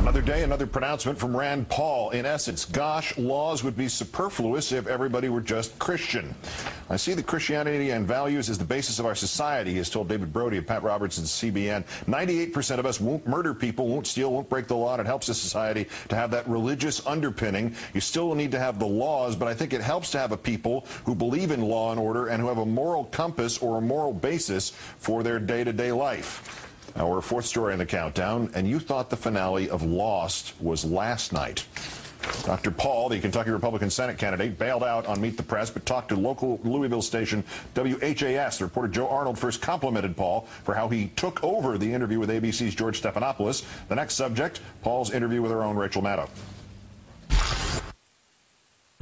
Another day, another pronouncement from Rand Paul. In essence, gosh, laws would be superfluous if everybody were just Christian. I see that Christianity and values is the basis of our society, he has told David Brody of Pat Robertson's CBN. 98% of us won't murder people, won't steal, won't break the law, and it helps the society to have that religious underpinning. You still need to have the laws, but I think it helps to have a people who believe in law and order and who have a moral compass or a moral basis for their day-to-day life. Our fourth story in the countdown, and you thought the finale of Lost was last night. Dr. Paul, the Kentucky Republican Senate candidate, bailed out on Meet the Press, but talked to local Louisville station WHAS. The reporter Joe Arnold first complimented Paul for how he took over the interview with ABC's George Stephanopoulos. The next subject, Paul's interview with our own Rachel Maddow.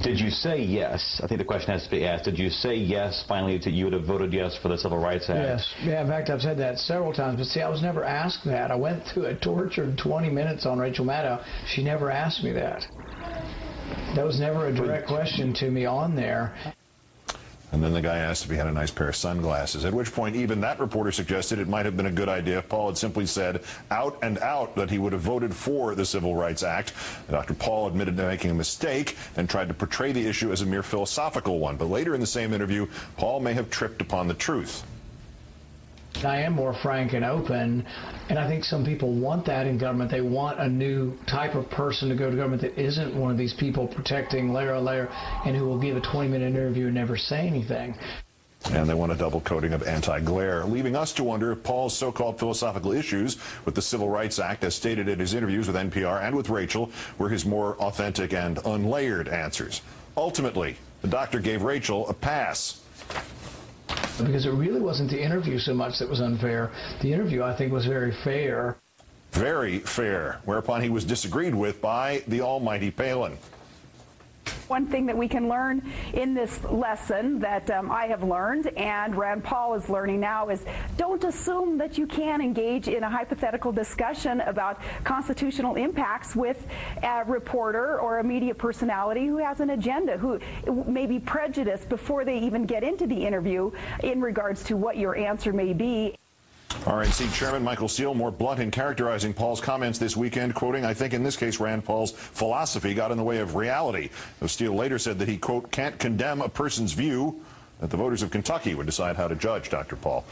Did you say yes? I think the question has to be asked. Did you say yes, finally, that you would have voted yes for the Civil Rights Act? Yes. Yeah, in fact, I've said that several times. But see, I was never asked that. I went through a tortured 20 minutes on Rachel Maddow. She never asked me that. That was never a direct question to me on there. And then the guy asked if he had a nice pair of sunglasses, at which point even that reporter suggested it might have been a good idea if Paul had simply said out and out that he would have voted for the Civil Rights Act. Dr. Paul admitted to making a mistake and tried to portray the issue as a mere philosophical one. But later in the same interview, Paul may have tripped upon the truth. I am more frank and open, and I think some people want that in government. They want a new type of person to go to government that isn't one of these people protecting layer on layer and who will give a 20-minute interview and never say anything. And they want a double coating of anti-glare, leaving us to wonder if Paul's so-called philosophical issues with the Civil Rights Act, as stated in his interviews with NPR and with Rachel, were his more authentic and unlayered answers. Ultimately, the doctor gave Rachel a pass. Because it really wasn't the interview so much that was unfair. The interview, I think, was very fair. Very fair, whereupon he was disagreed with by the almighty Palin. One thing that we can learn in this lesson that I have learned and Rand Paul is learning now is don't assume that you can engage in a hypothetical discussion about constitutional impacts with a reporter or a media personality who has an agenda, who may be prejudiced before they even get into the interview in regards to what your answer may be. RNC Chairman Michael Steele more blunt in characterizing Paul's comments this weekend, quoting, I think in this case Rand Paul's philosophy got in the way of reality. Though Steele later said that he, quote, can't condemn a person's view, that the voters of Kentucky would decide how to judge Dr. Paul.